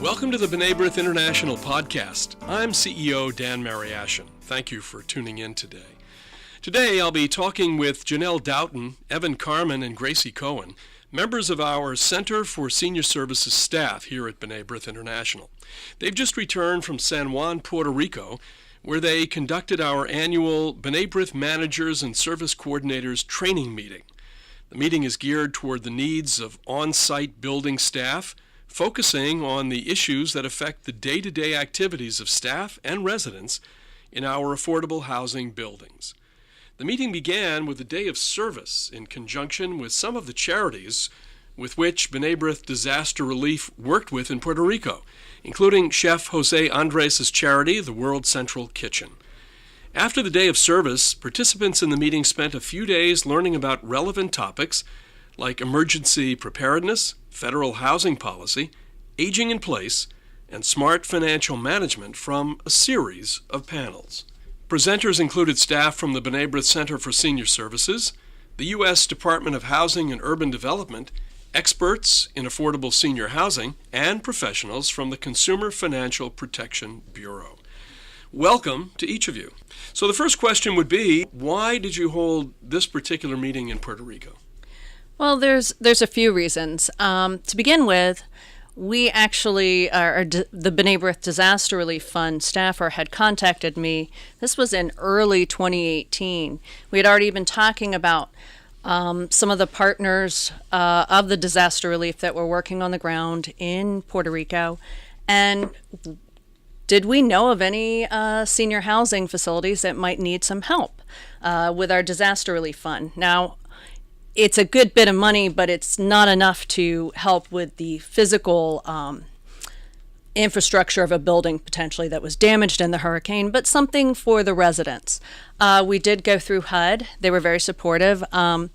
Welcome to the B'nai B'rith International Podcast. I'm CEO Dan Mariashin. Thank you for tuning in today. Today I'll be talking with Janelle Doughton, Evan Carmen, and Gracie Cohen, members of our Center for Senior Services staff here at B'nai B'rith International. They've just returned from San Juan, Puerto Rico, where they conducted our annual B'nai B'rith Managers and Service Coordinators training meeting. The meeting is geared toward the needs of on-site building staff, focusing on the issues that affect the day-to-day activities of staff and residents in our affordable housing buildings. The meeting began with a day of service in conjunction with some of the charities with which B'nai B'rith Disaster Relief worked with in Puerto Rico, including Chef Jose Andres' charity, the World Central Kitchen. After the day of service, participants in the meeting spent a few days learning about relevant topics like emergency preparedness, federal housing policy, aging in place, and smart financial management from a series of panels. Presenters included staff from the B'nai B'rith Center for Senior Services, the U.S. Department of Housing and Urban Development, experts in affordable senior housing, and professionals from the Consumer Financial Protection Bureau. Welcome to each of you. So the first question would be, why did you hold this particular meeting in Puerto Rico? Well, there's a few reasons. To begin with, we actually, the B'nai B'rith Disaster Relief Fund staffer had contacted me. This was in early 2018. We had already been talking about some of the partners of the disaster relief that were working on the ground in Puerto Rico. And did we know of any senior housing facilities that might need some help with our disaster relief fund? Now, it's a good bit of money, but it's not enough to help with the physical infrastructure of a building potentially that was damaged in the hurricane, but something for the residents. We did go through HUD. They were very supportive. The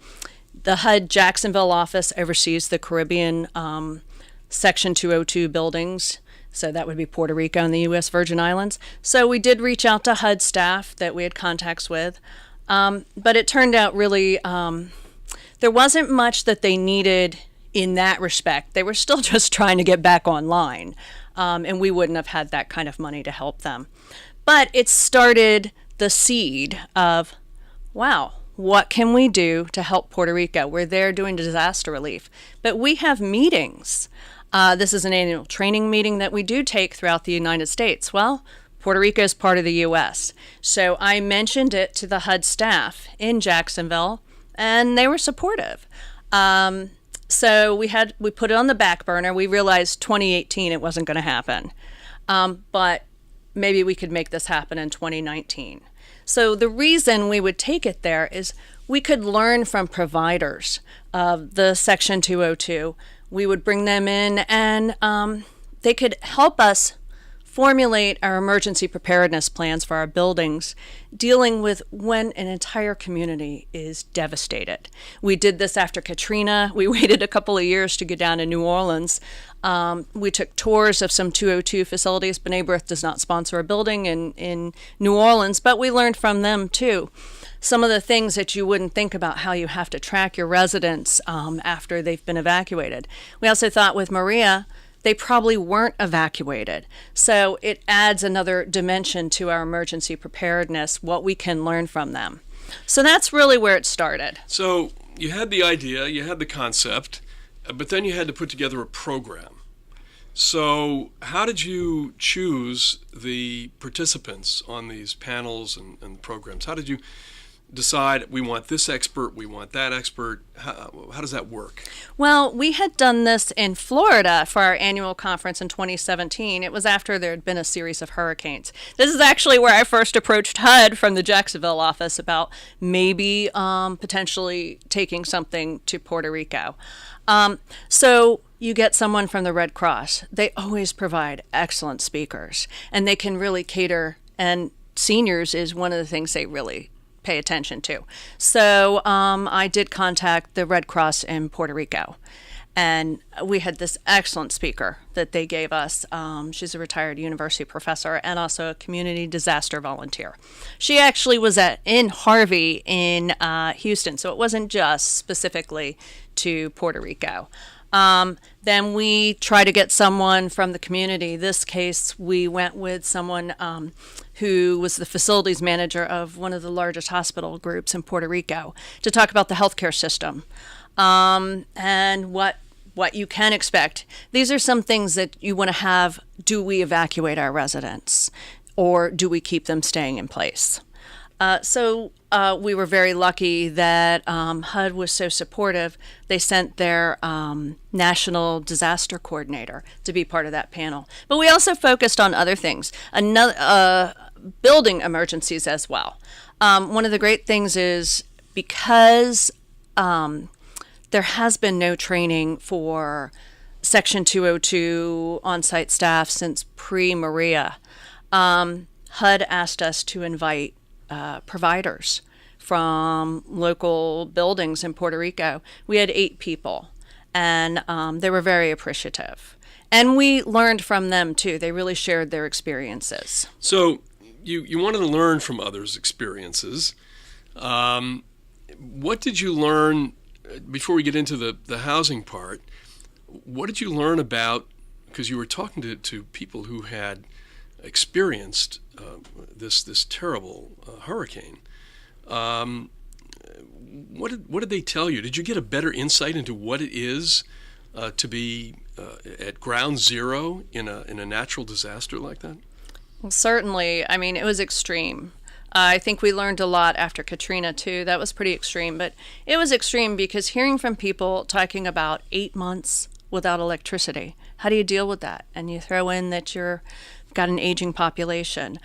HUD Jacksonville office oversees the Caribbean Section 202 buildings. So that would be Puerto Rico and the U.S. Virgin Islands. So we did reach out to HUD staff that we had contacts with. But it turned out really there wasn't much that they needed in that respect. They were still just trying to get back online. And we wouldn't have had that kind of money to help them. But it started the seed of, wow, what can we do to help Puerto Rico? We're there doing disaster relief. But we have meetings. This is an annual training meeting that we do take throughout the United States. Well, Puerto Rico is part of the U.S. So I mentioned it to the HUD staff in Jacksonville, and they were supportive. So we put it on the back burner. We realized 2018 it wasn't going to happen. But maybe we could make this happen in 2019. So the reason we would take it there is we could learn from providers of the Section 202. We would bring them in and they could help us formulate our emergency preparedness plans for our buildings, dealing with when an entire community is devastated. We did this after Katrina. We waited a couple of years to get down to New Orleans. We took tours of some 202 facilities. B'nai B'rith does not sponsor a building in New Orleans, but we learned from them too. Some of the things that you wouldn't think about, how you have to track your residents after they've been evacuated. We also thought with Maria, they probably weren't evacuated. So it adds another dimension to our emergency preparedness, what we can learn from them. So that's really where it started. So you had the idea, you had the concept, but then you had to put together a program. So how did you choose the participants on these panels and programs? How did you decide we want this expert, we want that expert? How does that work? Well, we had done this in Florida for our annual conference in 2017. It was after there had been a series of hurricanes. This is actually where I first approached HUD from the Jacksonville office about maybe potentially taking something to Puerto Rico. So you get someone from the Red Cross. They always provide excellent speakers, and they can really cater, and seniors is one of the things they really pay attention to. So I did contact the Red Cross in Puerto Rico, and we had this excellent speaker that they gave us. She's a retired university professor and also a community disaster volunteer. She actually was in Harvey in Houston, so it wasn't just specifically to Puerto Rico. Then we try to get someone from the community. This case, we went with someone who was the facilities manager of one of the largest hospital groups in Puerto Rico to talk about the healthcare system and what you can expect. These are some things that you want to have. Do we evacuate our residents, or do we keep them staying in place? So we were very lucky that HUD was so supportive. They sent their national disaster coordinator to be part of that panel. But we also focused on other things, building emergencies as well. One of the great things is because there has been no training for Section 202 on-site staff since pre-Maria, HUD asked us to invite providers from local buildings in Puerto Rico. We had 8 people, and they were very appreciative. And we learned from them, too. They really shared their experiences. So you wanted to learn from others' experiences. What did you learn, before we get into the housing part, what did you learn about, because you were talking to people who had experienced this terrible hurricane. What did they tell you? Did you get a better insight into what it is to be at ground zero in a natural disaster like that? Well, certainly. I mean, it was extreme. I think we learned a lot after Katrina, too. That was pretty extreme. But it was extreme because hearing from people talking about 8 months without electricity, how do you deal with that? And you throw in that you've got an aging population.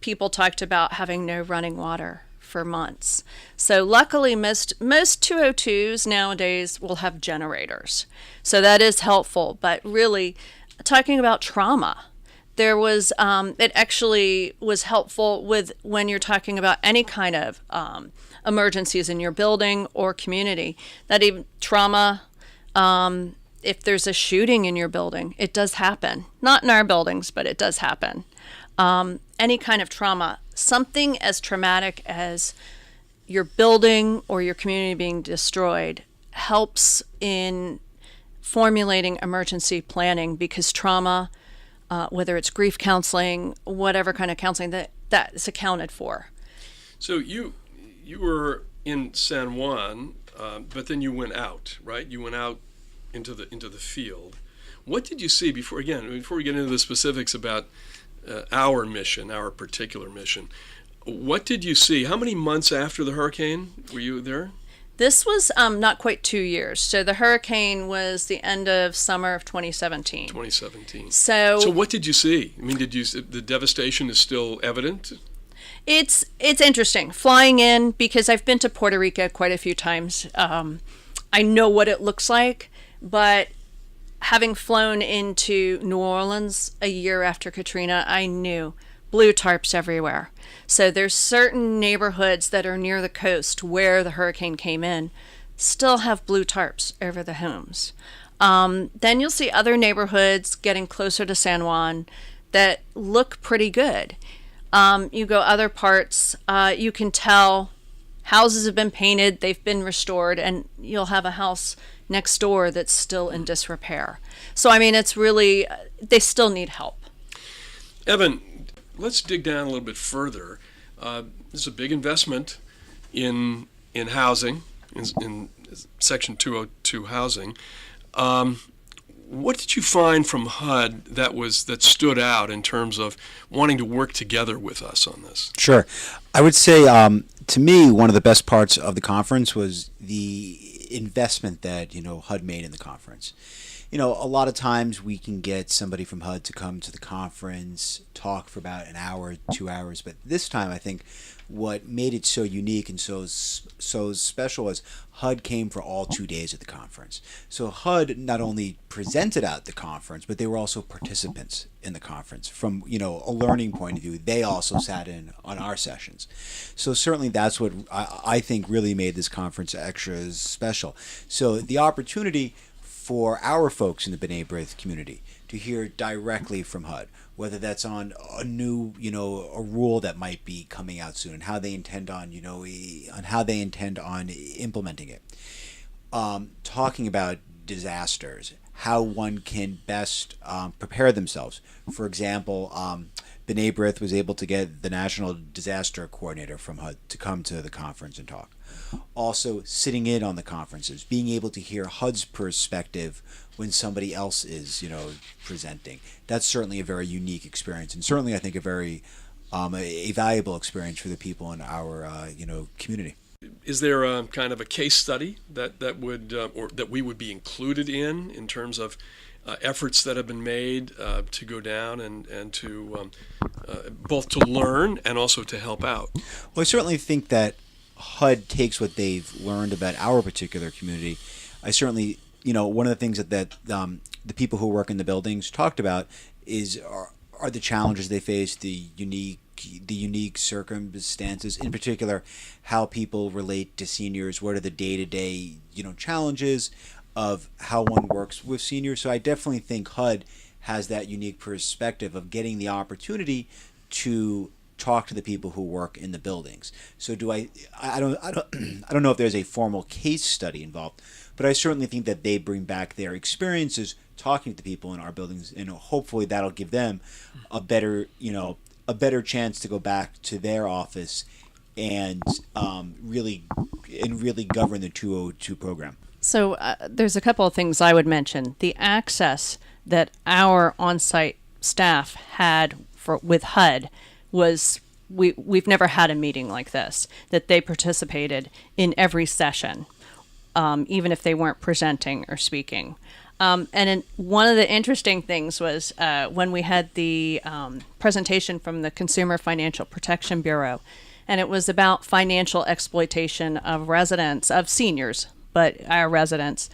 People talked about having no running water for months. So luckily, most 202s nowadays will have generators. So that is helpful. But really, talking about trauma, there was it actually was helpful with when you're talking about any kind of emergencies in your building or community. That even trauma, if there's a shooting in your building, it does happen. Not in our buildings, but it does happen. Any kind of trauma, something as traumatic as your building or your community being destroyed, helps in formulating emergency planning, because trauma, whether it's grief counseling, whatever kind of counseling, that is accounted for. So you were in San Juan, but then you went out, right? You went out into the field. What did you see before we get into the specifics about our particular mission? What did you see? How many months after the hurricane were you there? This was not quite 2 years. So the hurricane was the end of summer of 2017. 2017. So what did you see? I mean, the devastation is still evident? It's interesting flying in, because I've been to Puerto Rico quite a few times. I know what it looks like, but having flown into New Orleans a year after Katrina, I knew blue tarps everywhere. So there's certain neighborhoods that are near the coast where the hurricane came in, still have blue tarps over the homes. Then you'll see other neighborhoods getting closer to San Juan that look pretty good. You go other parts, you can tell houses have been painted, they've been restored, and you'll have a house next door that's still in disrepair. So, I mean, it's really, they still need help. Evan, let's dig down a little bit further. This is a big investment in housing, in Section 202 housing. What did you find from HUD that stood out in terms of wanting to work together with us on this? Sure. I would say, to me, one of the best parts of the conference was the investment that, HUD made in the conference. A lot of times we can get somebody from HUD to come to the conference, talk for about an hour, 2 hours. But this time, I think what made it so unique and so special was HUD came for all 2 days of the conference. So HUD not only presented at the conference, but they were also participants in the conference. From a learning point of view, they also sat in on our sessions. So certainly that's what I think really made this conference extra special. So the opportunity for our folks in the B'nai B'rith community to hear directly from HUD, whether that's on a new, a rule that might be coming out soon, and how they intend on implementing it. Talking about disasters, how one can best prepare themselves. For example, B'nai B'rith was able to get the National Disaster Coordinator from HUD to come to the conference and talk. Also, sitting in on the conferences, being able to hear HUD's perspective when somebody else is, presenting. That's certainly a very unique experience, and certainly I think a very a valuable experience for the people in our community. Is there a kind of a case study that would or that we would be included in terms of efforts that have been made to go down and to both to learn and also to help out? Well, I certainly think that HUD takes what they've learned about our particular community. I certainly, one of the things that the people who work in the buildings talked about are the challenges they face, the unique circumstances, in particular, how people relate to seniors. What are the day-to-day, challenges of how one works with seniors? So I definitely think HUD has that unique perspective of getting the opportunity to talk to the people who work in the buildings. So I don't know if there's a formal case study involved, but I certainly think that they bring back their experiences talking to people in our buildings, and hopefully that'll give them a better chance to go back to their office and really govern the 202 program. So there's a couple of things I would mention. The access that our on-site staff had with HUD was we've never had a meeting like this, that they participated in every session, even if they weren't presenting or speaking. One of the interesting things was when we had the presentation from the Consumer Financial Protection Bureau, and it was about financial exploitation of seniors, but our residents.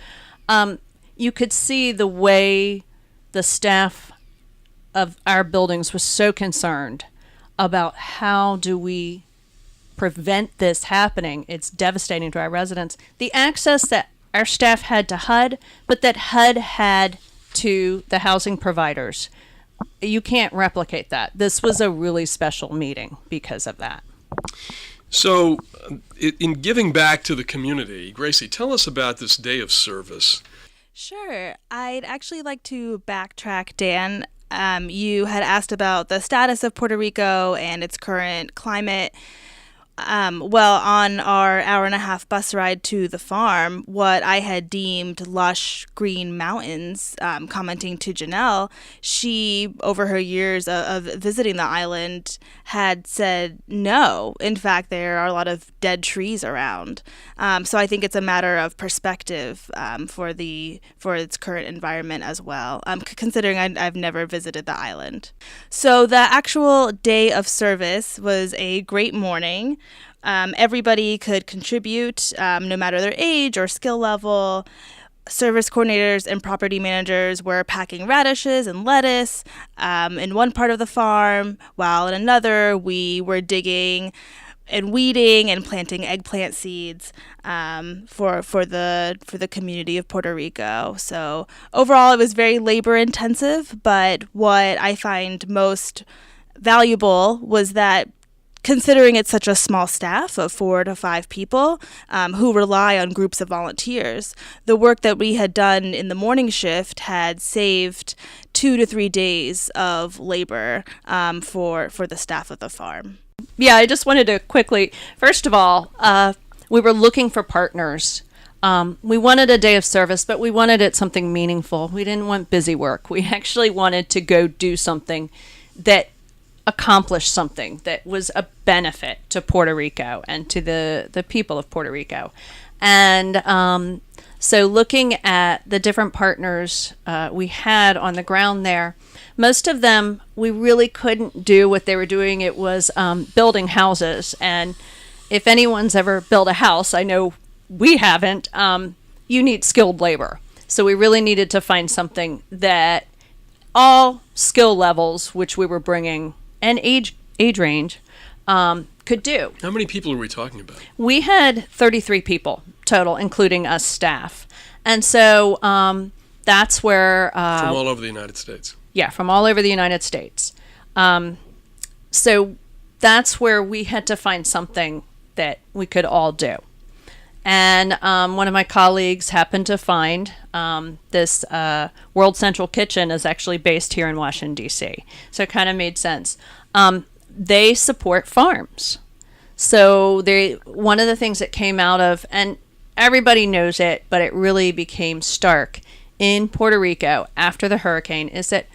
You could see the way the staff of our buildings was so concerned about how do we prevent this happening. It's devastating to our residents. The access that our staff had to HUD, but that HUD had to the housing providers. You can't replicate that. This was a really special meeting because of that. So, in giving back to the community, Gracie, tell us about this day of service. Sure. I'd actually like to backtrack, Dan. You had asked about the status of Puerto Rico and its current climate. On our hour-and-a-half bus ride to the farm, what I had deemed lush green mountains, commenting to Janelle, she, over her years of visiting the island, had said no. In fact, there are a lot of dead trees around. So I think it's a matter of perspective for its current environment as well, considering I've never visited the island. So the actual day of service was a great morning. Everybody could contribute, no matter their age or skill level. Service coordinators and property managers were packing radishes and lettuce in one part of the farm, while in another we were digging and weeding and planting eggplant seeds for the community of Puerto Rico. So overall, it was very labor intensive, but what I find most valuable was that, considering it's such a small staff of 4 to 5 people who rely on groups of volunteers, the work that we had done in the morning shift had saved 2 to 3 days of labor for the staff of the farm. Yeah, I just wanted to quickly, first of all, we were looking for partners. We wanted a day of service, but we wanted it something meaningful. We didn't want busy work. We actually wanted to go do something that accomplished something that was a benefit to Puerto Rico and to the people of Puerto Rico. And so looking at the different partners we had on the ground there, most of them, we really couldn't do what they were doing. It was building houses. And if anyone's ever built a house, I know we haven't, you need skilled labor. So we really needed to find something that all skill levels, which we were bringing, and age range, could do. How many people are we talking about? We had 33 people total, including us staff. And so that's where... from all over the United States. Yeah, from all over the United States. So that's where we had to find something that we could all do. And one of my colleagues happened to find this World Central Kitchen is actually based here in Washington, D.C. So it kind of made sense. They support farms. So one of the things that came out of, and everybody knows it, but it really became stark in Puerto Rico after the hurricane, is that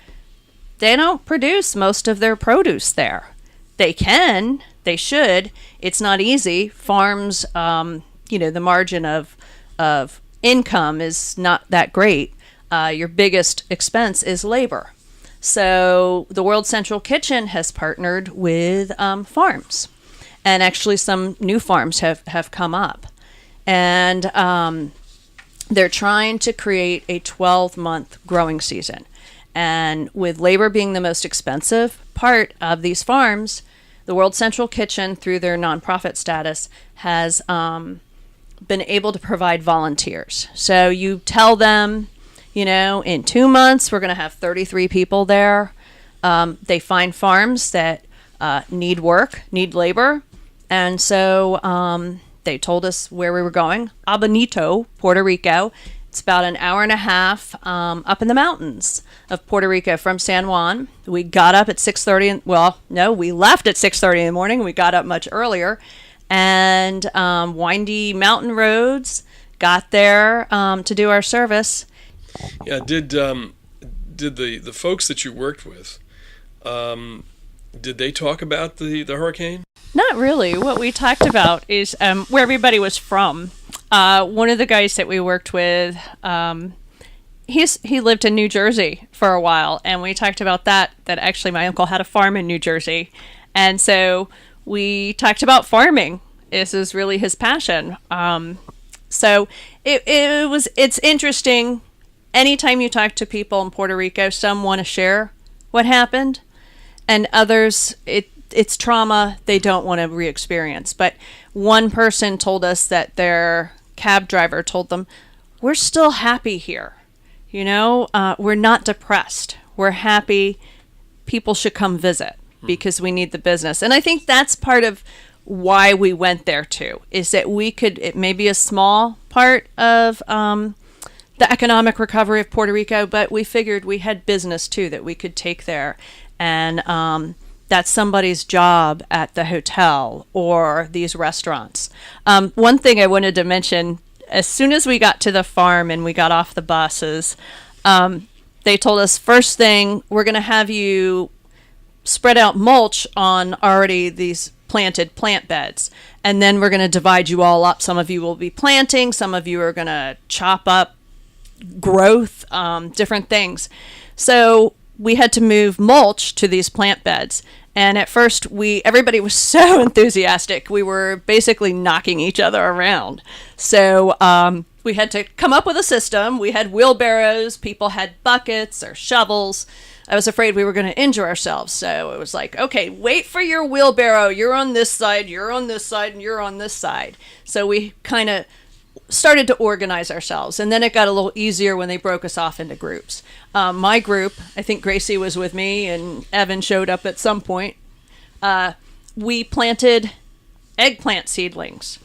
they don't produce most of their produce there. They can, they should. It's not easy. Farms, the margin of income is not that great. Your biggest expense is labor. So the World Central Kitchen has partnered with farms. And actually some new farms have come up. And they're trying to create a 12-month growing season. And with labor being the most expensive part of these farms, the World Central Kitchen, through their nonprofit status, has been able to provide volunteers. So you tell them, in 2 months, we're going to have 33 people there. They find farms that need work, need labor. And so they told us where we were going. Bonito, Puerto Rico. It's about an hour and a half up in the mountains of Puerto Rico from San Juan. We got up at 6:30. We left at 6:30 in the morning. We got up much earlier. And windy mountain roads, got there to do our service. Yeah, did the folks that you worked with, did they talk about the hurricane? Not really. What we talked about is where everybody was from. One of the guys that we worked with, he lived in New Jersey for a while, and we talked about that actually my uncle had a farm in New Jersey. And so we talked about farming. This is really his passion. So it's interesting. Anytime you talk to people in Puerto Rico, some want to share what happened, and others, it's trauma they don't want to re-experience. But one person told us that their cab driver told them, we're still happy here. We're not depressed. We're happy. People should come visit because we need the business. And I think that's part of why we went there too, is that it may be a small part of the economic recovery of Puerto Rico, but we figured we had business too that we could take there. And that's somebody's job at the hotel or these restaurants. One thing I wanted to mention, as soon as we got to the farm and we got off the buses, they told us, first thing, we're going to have you spread out mulch on already these planted plant beds. And then we're going to divide you all up. Some of you will be planting. Some of you are going to chop up growth, different things. So we had to move mulch to these plant beds. And at first, everybody was so enthusiastic. We were basically knocking each other around. So we had to come up with a system. We had wheelbarrows. People had buckets or shovels. I was afraid we were going to injure ourselves. So it was like, okay, wait for your wheelbarrow. You're on this side, you're on this side, and you're on this side. So we kind of started to organize ourselves. And then it got a little easier when they broke us off into groups. My group, I think Gracie was with me and Evan showed up at some point. We planted eggplant seedlings.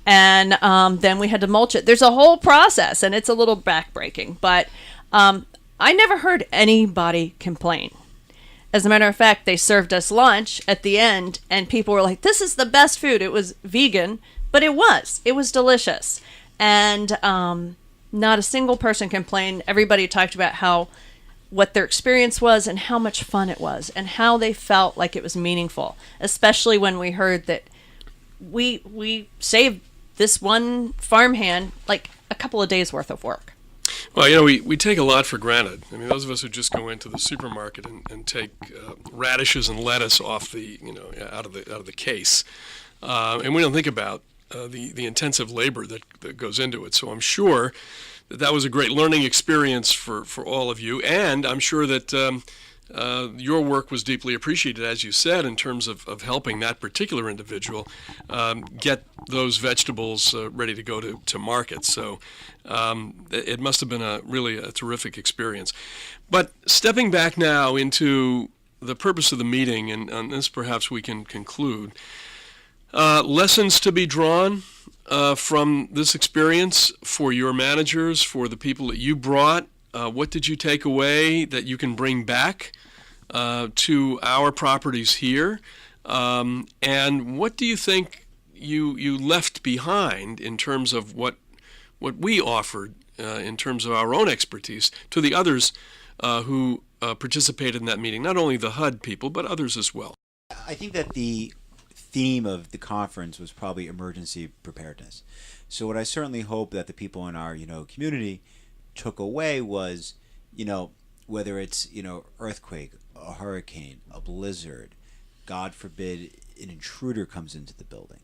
And then we had to mulch it. There's a whole process, and it's a little backbreaking. But I never heard anybody complain. As a matter of fact, they served us lunch at the end, and people were like, this is the best food. It was vegan, but it was delicious. And not a single person complained. Everybody talked about what their experience was and how much fun it was and how they felt like it was meaningful, especially when we heard that we saved this one farmhand like a couple of days worth of work. Well, we take a lot for granted. I mean, those of us who just go into the supermarket and take radishes and lettuce off out of the case, and we don't think about the intensive labor that goes into it. So I'm sure that was a great learning experience for all of you, and I'm sure that your work was deeply appreciated, as you said, in terms of helping that particular individual get those vegetables ready to go to market. So it must have been really a terrific experience. But stepping back now into the purpose of the meeting, and on this perhaps we can conclude, lessons to be drawn from this experience for your managers, for the people that you brought? What did you take away that you can bring back to our properties here? And what do you think you left behind in terms of what we offered in terms of our own expertise to the others who participated in that meeting, not only the HUD people, but others as well? I think that the theme of the conference was probably emergency preparedness. So what I certainly hope that the people in our community took away was, whether it's earthquake, a hurricane, a blizzard, God forbid an intruder comes into the building.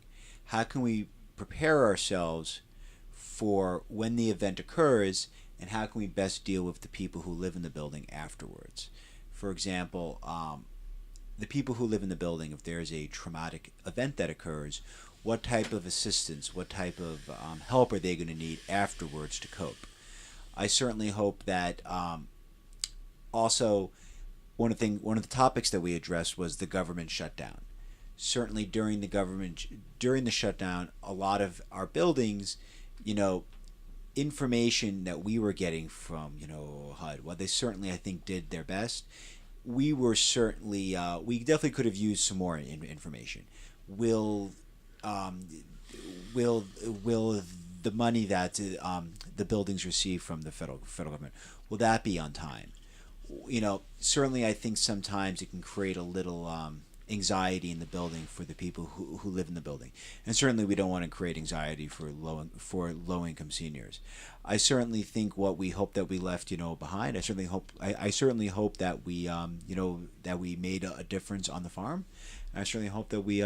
How can we prepare ourselves for when the event occurs, and how can we best deal with the people who live in the building afterwards? For example, the people who live in the building, if there's a traumatic event that occurs, what type of assistance, what type of help are they going to need afterwards to cope? I certainly hope that also one of the topics that we addressed was the government shutdown. Certainly during the shutdown, a lot of our buildings, information that we were getting from HUD, while they certainly I think did their best, we were certainly we definitely could have used some more information. Will the money that the buildings receive from the federal government, will that be on time? Certainly I think sometimes it can create a little anxiety in the building for the people who live in the building, and certainly we don't want to create anxiety for low income seniors. I certainly think what we hope that we left behind. I certainly hope that we that we made a difference on the farm. I certainly hope that we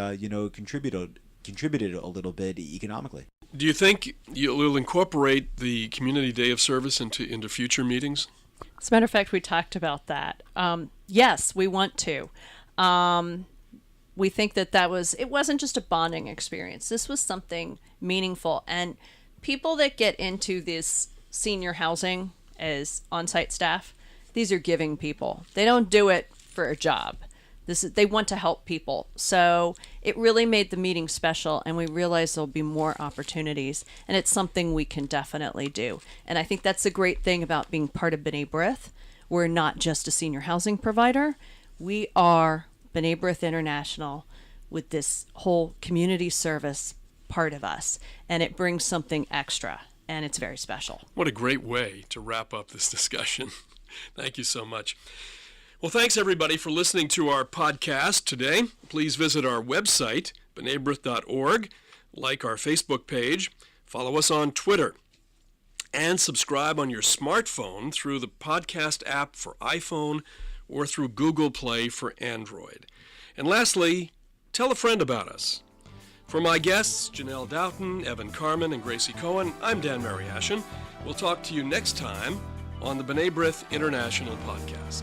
contributed a little bit economically. Do you think you'll incorporate the Community Day of Service into future meetings? As a matter of fact, we talked about that. Yes, we want to. We think that it wasn't just a bonding experience. This was something meaningful. And people that get into this senior housing as on-site staff, these are giving people. They don't do it for a job. They want to help people. So it really made the meeting special, and we realized there'll be more opportunities, and it's something we can definitely do. And I think that's the great thing about being part of B'nai B'rith. We're not just a senior housing provider. We are B'nai B'rith International with this whole community service part of us, and it brings something extra, and it's very special. What a great way to wrap up this discussion. Thank you so much. Well, thanks everybody for listening to our podcast today. Please visit our website, bnaibrith.org, like our Facebook page, follow us on Twitter, and subscribe on your smartphone through the podcast app for iPhone or through Google Play for Android. And lastly, tell a friend about us. For my guests, Janelle Doughton, Evan Carmen, and Gracie Cohen, I'm Dan Mariashin. We'll talk to you next time on the B'nai B'rith International Podcast.